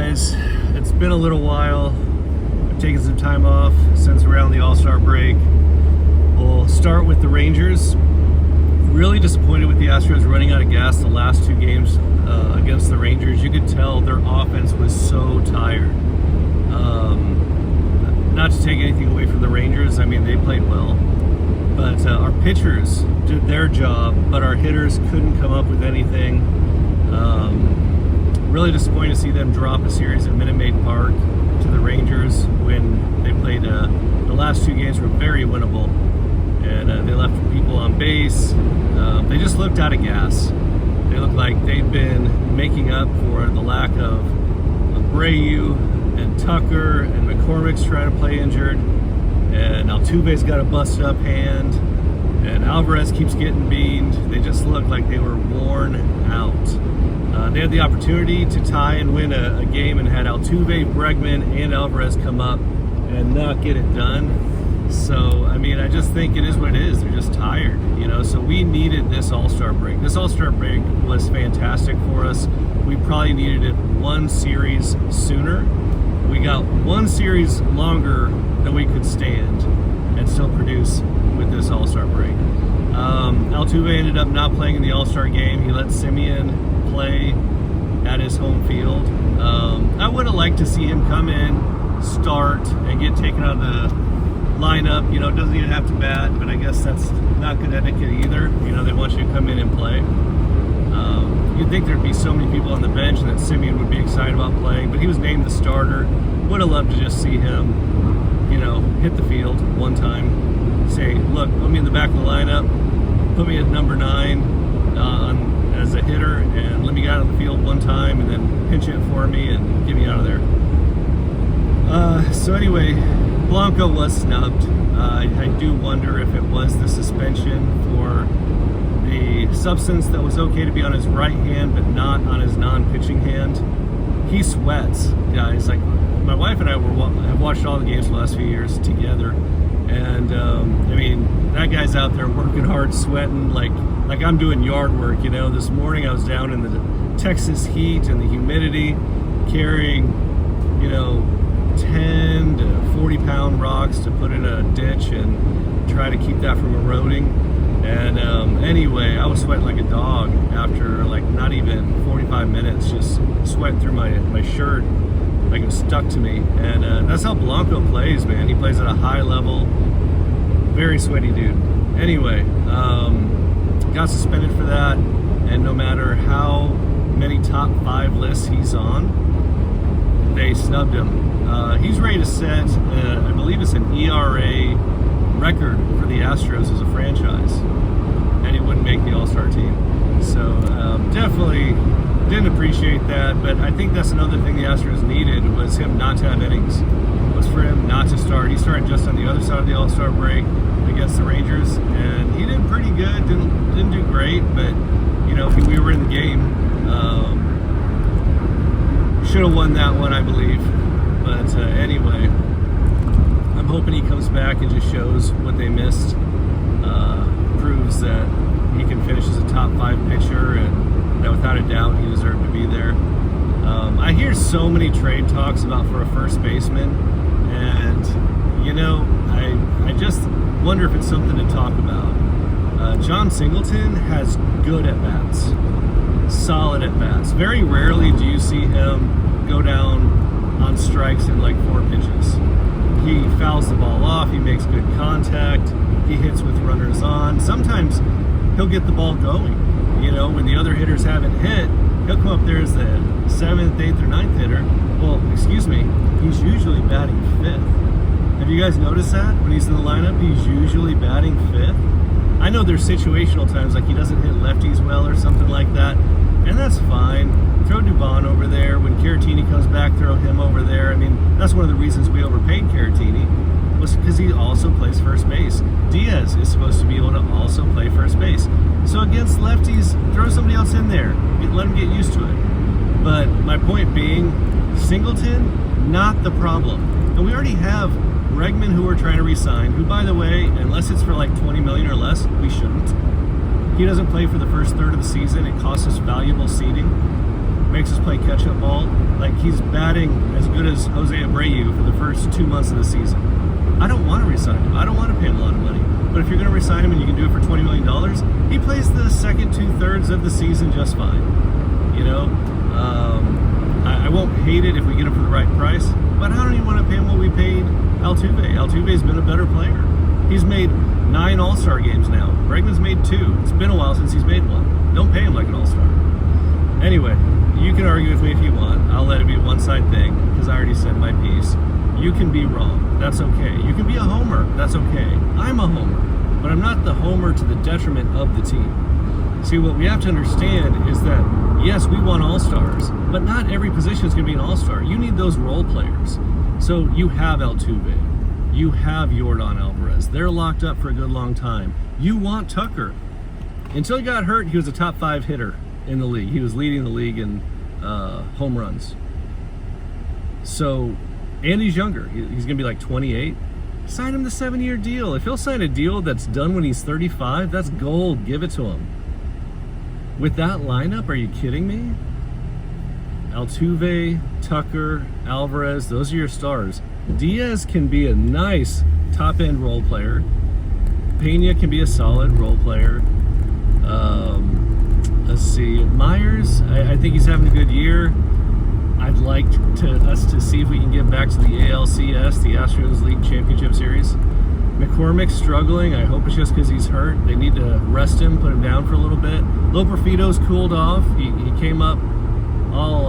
guys, it's been a little while. I've taken some time off since around the All-Star break. We'll start with the Rangers. Really disappointed with the Astros running out of gas the last two games against the Rangers. You could tell their offense was so tired. Not to take anything away from the Rangers, I mean, they played well. But our pitchers did their job, but our hitters couldn't come up with anything. Really disappointed to see them drop a series at Minute Maid Park to the Rangers when they played. The last two games were very winnable, and they left people on base. They just looked out of gas. They looked like they'd been making up for the lack of Abreu and Tucker, and McCormick's trying to play injured, and Altuve's got a busted up hand, and Alvarez keeps getting beamed. They just looked like they were worn out. They had the opportunity to tie and win a game and had Altuve, Bregman, and Alvarez come up and not get it done. So, I mean, I just think it is what it is. They're just tired, you know. So we needed this All-Star break. This All-Star break was fantastic for us. We probably needed it one series sooner. We got one series longer than we could stand and still produce with this All-Star break. Altuve ended up not playing in the All-Star game. He let Semien play at his home field. I would have liked to see him come in, start, and get taken out of the lineup. You know, doesn't even have to bat, but I guess that's not good etiquette either. You know, they want you to come in and play. You'd think there'd be so many people on the bench and that Semien would be excited about playing, but he was named the starter. Would have loved to just see him, you know, hit the field one time. Say, look, put me in the back of the lineup, put me at number 9 as a hitter, and let me get out of the field one time, and then pinch hit for me and get me out of there. So anyway, Blanco was snubbed. I do wonder if it was the suspension for the substance that was okay to be on his right hand but not on his non-pitching hand. He sweats, guys. Like, my wife and I have watched all the games the last few years together, and I mean, that guy's out there working hard, sweating like I'm doing yard work. You know, this morning I was down in the Texas heat and the humidity, carrying, you know, 10 to 40 pound rocks to put in a ditch and try to keep that from eroding. And anyway, I was sweating like a dog after like not even 45 minutes, just sweating through my shirt like it was stuck to me. And that's how Blanco plays, man. He plays at a high level, very sweaty dude. Anyway, got suspended for that, and no matter how many top 5 lists he's on, they snubbed him. He's ready to set, I believe it's an ERA record for the Astros as a franchise, and he wouldn't make the All-Star team. So definitely didn't appreciate that, but I think that's another thing the Astros needed, was him not to have innings, was for him not to start. He started just on the other side of the All-Star break against the Rangers, and he did pretty good. Didn't do great, but you know, we were in the game. Should have won that one, I believe. But anyway, I'm hoping he comes back and just shows what they missed, proves that he can finish as a top 5 pitcher, and that without a doubt he deserved to be there. I hear so many trade talks about for a first baseman, and you know, I just wonder if it's something to talk about. John Singleton has good at-bats, solid at-bats. Very rarely do you see him go down on strikes in like 4 pitches. He fouls the ball off, he makes good contact, he hits with runners on. Sometimes he'll get the ball going. You know, when the other hitters haven't hit, he'll come up there as the 7th, 8th, or 9th hitter. Well, excuse me, he's usually batting 5th. Have you guys noticed that? When he's in the lineup, he's usually batting 5th. I know there's situational times, like he doesn't hit lefties well or something like that, and that's fine. Throw Dubon over there. When Caratini comes back, throw him over there. I mean, that's one of the reasons we overpaid Caratini, was because he also plays first base. Diaz is supposed to be able to also play first base. So against lefties, throw somebody else in there. Let him get used to it. But my point being, Singleton, not the problem. And we already have Bregman, who we're trying to re-sign, who, by the way, unless it's for like $20 million or less, we shouldn't. He doesn't play for the first third of the season. It costs us valuable seating. makes us play catch-up ball. Like, he's batting as good as Jose Abreu for the first 2 months of the season. I don't want to resign him. I don't want to pay him a lot of money. But if you're going to resign him and you can do it for $20 million, he plays the second 2/3 of the season just fine. You know, I won't hate it if we get him for the right price, but I don't even want to pay him what we paid Altuve. Altuve's been a better player. He's made 9 All-Star games now. Bregman's made 2. It's been a while since he's made one. Don't pay him like an All-Star. Anyway, you can argue with me if you want. I'll let it be a one-side thing because I already said my piece. You can be wrong. That's okay. You can be a homer. That's okay. I'm a homer. But I'm not the homer to the detriment of the team. See, what we have to understand is that, yes, we want all-stars, but not every position is going to be an all-star. You need those role players. So you have Altuve. You have Yordan Alvarez. They're locked up for a good long time. You want Tucker. Until he got hurt, he was a top 5 hitter in the league. He was leading the league in home runs. So, and he's younger. He's going to be like 28. Sign him the 7-year deal. If he'll sign a deal that's done when he's 35, that's gold. Give it to him. With that lineup, are you kidding me? Altuve, Tucker, Alvarez, those are your stars. Diaz can be a nice top-end role player. Pena can be a solid role player. Let's see. Myers, I think he's having a good year. I'd like us to see if we can get back to the ALCS, the Astros League Championship Series. McCormick's struggling. I hope it's just because he's hurt. They need to rest him, put him down for a little bit. Loperfido's cooled off. He came up all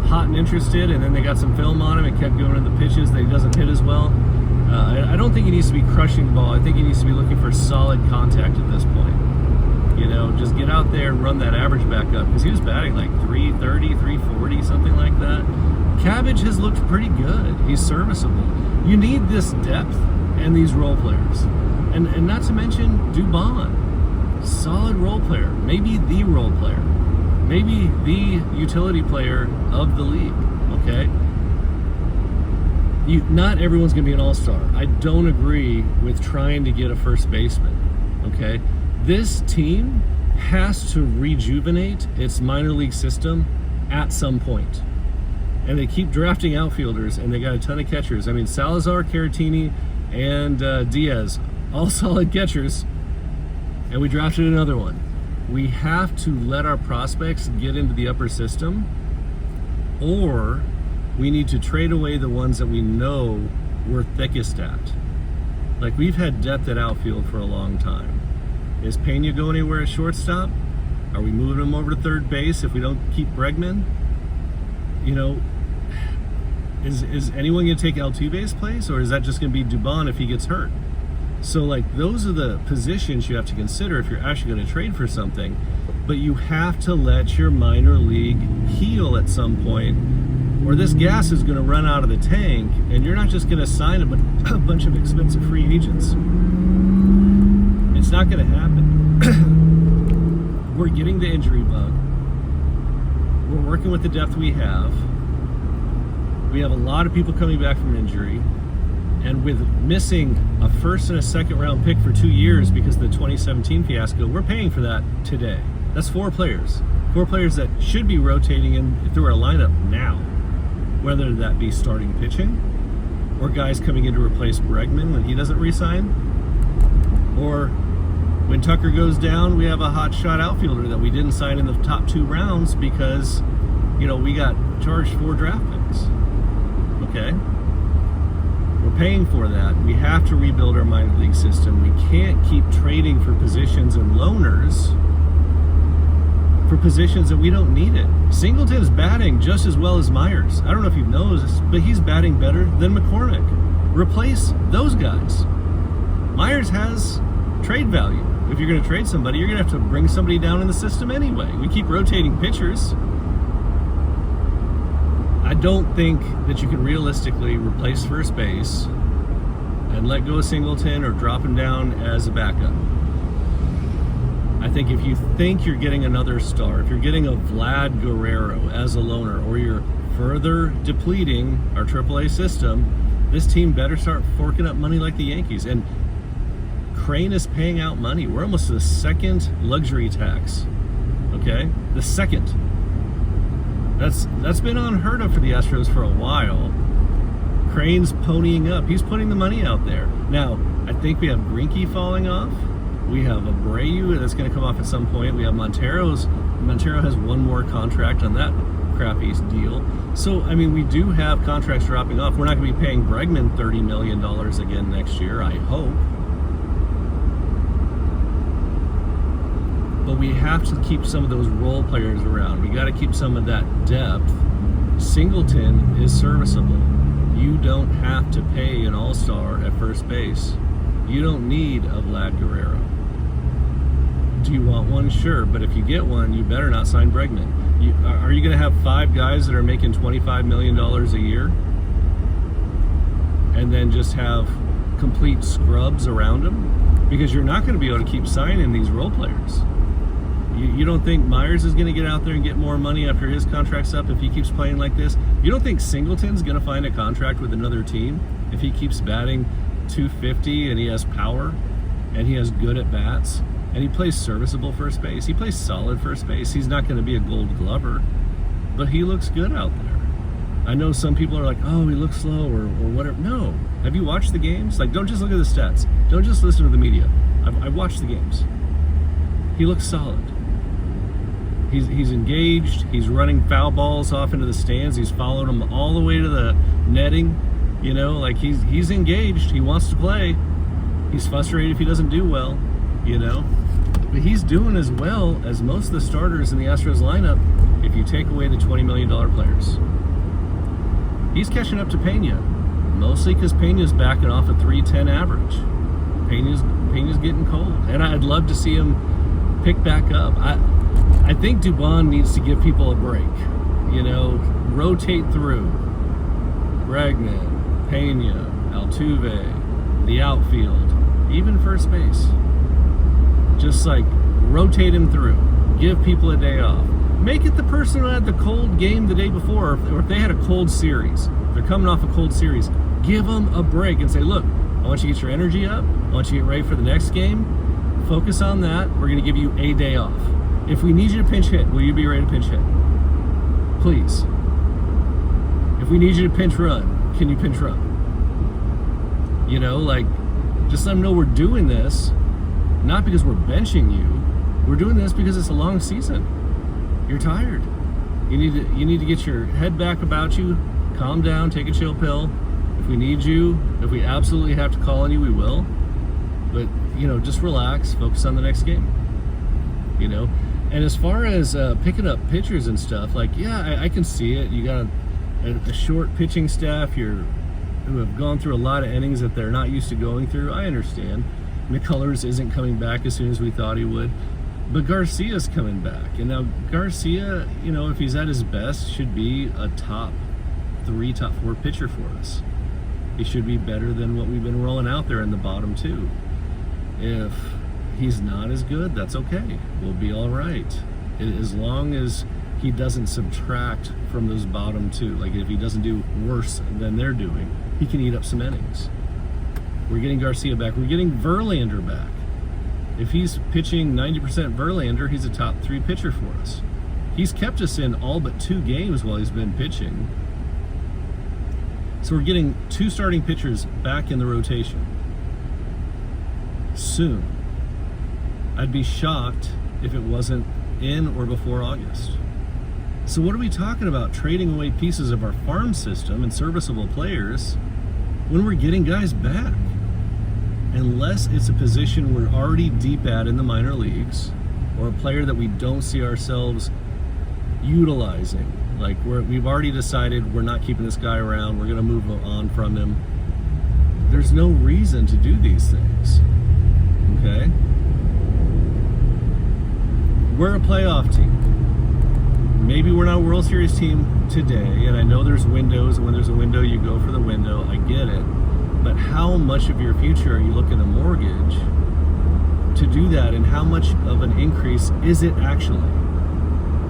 hot and interested, and then they got some film on him and kept going to the pitches that he doesn't hit as well. I don't think he needs to be crushing the ball. I think he needs to be looking for solid contact at this point. You know, just get out there and run that average back up, because he was batting like 330, 340, something like that. Cabbage has looked pretty good. He's serviceable. You need this depth and these role players. And not to mention Dubon. Solid role player. Maybe the role player. Maybe the utility player of the league. Okay? Not everyone's going to be an all-star. I don't agree with trying to get a first baseman. Okay? This team has to rejuvenate its minor league system at some point. And they keep drafting outfielders, and they got a ton of catchers. I mean, Salazar, Caratini, and Diaz, all solid catchers. And we drafted another one. We have to let our prospects get into the upper system, or we need to trade away the ones that we know we're thickest at. Like, we've had depth at outfield for a long time. Is Pena going anywhere at shortstop? Are we moving him over to third base if we don't keep Bregman? You know, is anyone going to take Altuve's place, or is that just going to be Dubon if he gets hurt? So, like, those are the positions you have to consider if you're actually going to trade for something. But you have to let your minor league heal at some point, or this gas is going to run out of the tank, and you're not just going to sign a bunch of expensive free agents. It's not going to happen. We're getting the injury bug. We're working with the depth we have. We have a lot of people coming back from injury. And with missing a first and a second round pick for 2 years because of the 2017 fiasco, we're paying for that today. That's 4 players. 4 players that should be rotating in through our lineup now. Whether that be starting pitching, or guys coming in to replace Bregman when he doesn't re-sign, or when Tucker goes down, we have a hot shot outfielder that we didn't sign in the top 2 rounds because, you know, we got charged 4 draft picks. Okay? We're paying for that. We have to rebuild our minor league system. We can't keep trading for positions and loaners for positions that we don't need it. Singleton's batting just as well as Myers. I don't know if you've noticed, but he's batting better than McCormick. Replace those guys. Myers has trade value. If you're going to trade somebody, you're going to have to bring somebody down in the system anyway. We keep rotating pitchers. I don't think that you can realistically replace first base and let go of Singleton or drop him down as a backup. I think if you think you're getting another star, if you're getting a Vlad Guerrero as a loaner, or you're further depleting our AAA system, this team better start forking up money like the Yankees. And Crane is paying out money. We're almost to the 2nd luxury tax. Okay? The 2nd. That's been unheard of for the Astros for a while. Crane's ponying up. He's putting the money out there. Now, I think we have Greinke falling off. We have Abreu that's going to come off at some point. We have Montero has one more contract on that crappy deal. So, I mean, we do have contracts dropping off. We're not going to be paying Bregman $30 million again next year, I hope. But we have to keep some of those role players around. We got to keep some of that depth. Singleton is serviceable. You don't have to pay an all-star at first base. You don't need a Vlad Guerrero. Do you want one? Sure, but if you get one, you better not sign Bregman. Are you going to have 5 guys that are making $25 million a year and then just have complete scrubs around them? Because you're not going to be able to keep signing these role players. You don't think Myers is going to get out there and get more money after his contract's up if he keeps playing like this? You don't think Singleton's going to find a contract with another team if he keeps batting .250 and he has power and he has good at bats and he plays serviceable first base? He plays solid first base. He's not going to be a Gold Glover, but he looks good out there. I know some people are like, oh, he looks slow or whatever. No. Have you watched the games? Like, don't just look at the stats. Don't just listen to the media. I watched the games. He looks solid. He's engaged. He's running foul balls off into the stands. He's following them all the way to the netting. You know, like he's engaged. He wants to play. He's frustrated if he doesn't do well, you know. But he's doing as well as most of the starters in the Astros lineup if you take away the $20 million players. He's catching up to Pena, mostly because Pena's backing off a .310 average. Pena's getting cold. And I'd love to see him pick back up. I think Dubon needs to give people a break. You know, rotate through Bregman, Pena, Altuve, the outfield, even first base. Just like rotate him through. Give people a day off. Make it the person who had the cold game the day before, or if they had a cold series. They're coming off a cold series. Give them a break and say, look, I want you to get your energy up. I want you to get ready for the next game. Focus on that. We're going to give you a day off. If we need you to pinch hit, will you be ready to pinch hit? Please. If we need you to pinch run, can you pinch run? You know, like, just let them know we're doing this, not because we're benching you. We're doing this because it's a long season. You're tired. You need to get your head back about you, calm down, take a chill pill. If we need you, if we absolutely have to call on you, we will. But, you know, just relax, focus on the next game. You know? And as far as picking up pitchers and stuff, like, yeah, I can see it. You got a short pitching staff who have gone through a lot of innings that they're not used to going through. I understand. McCullers isn't coming back as soon as we thought he would. But Garcia's coming back. And now Garcia, you know, if he's at his best, should be a top 3, top 4 pitcher for us. He should be better than what we've been rolling out there in the bottom 2. If he's not as good, that's okay. We'll be all right. As long as he doesn't subtract from those bottom 2. Like, if he doesn't do worse than they're doing, he can eat up some innings. We're getting Garcia back. We're getting Verlander back. If he's pitching 90% Verlander, he's a top 3 pitcher for us. He's kept us in all but 2 games while he's been pitching. So we're getting 2 starting pitchers back in the rotation soon. I'd be shocked if it wasn't in or before August. So what are we talking about, trading away pieces of our farm system and serviceable players when we're getting guys back? Unless it's a position we're already deep at in the minor leagues, or a player that we don't see ourselves utilizing. Like, we've already decided we're not keeping this guy around, we're going to move on from him. There's no reason to do these things. Okay? We're a playoff team. Maybe we're not a World Series team today, and I know there's windows, and when there's a window, you go for the window. I get it. But how much of your future are you looking to mortgage to do that, and how much of an increase is it actually?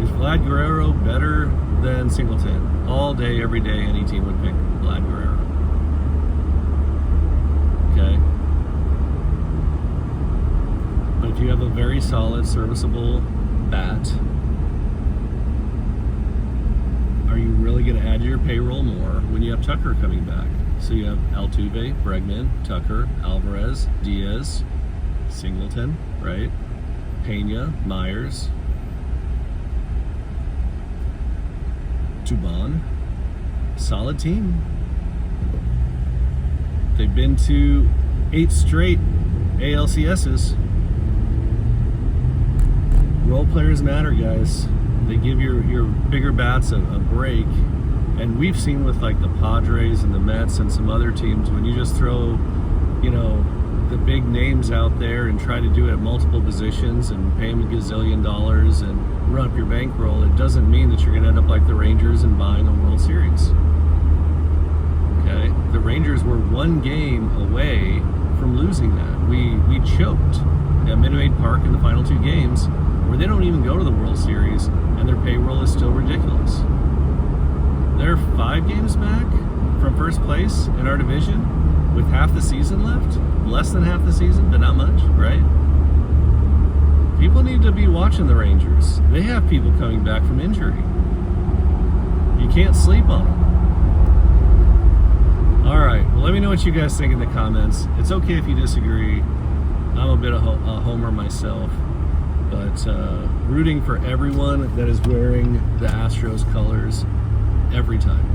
Is Vlad Guerrero better than Singleton? All day, every day, any team would pick Vlad Guerrero. Okay? But if you have a very solid, serviceable bat, your payroll more when you have Tucker coming back. So you have Altuve, Bregman, Tucker, Alvarez, Diaz, Singleton, right? Pena, Myers, Dubon. Solid team. They've been to 8 straight ALCSs. Role players matter, guys. They give your bigger bats a break. And we've seen with like the Padres and the Mets and some other teams, when you just throw, you know, the big names out there and try to do it at multiple positions and pay them $1 gazillion and run up your bankroll, it doesn't mean that you're going to end up like the Rangers and buying a World Series. Okay? The Rangers were 1 game away from losing that. We choked at Minute Maid Park in the final 2 games, where they don't even go to the World Series and their payroll is still ridiculous. They're 5 games back from first place in our division with half the season left. Less than half the season, but not much, right? People need to be watching the Rangers. They have people coming back from injury. You can't sleep on them. All right, well, let me know what you guys think in the comments. It's okay if you disagree. I'm a bit of a homer myself, but rooting for everyone that is wearing the Astros colors every time.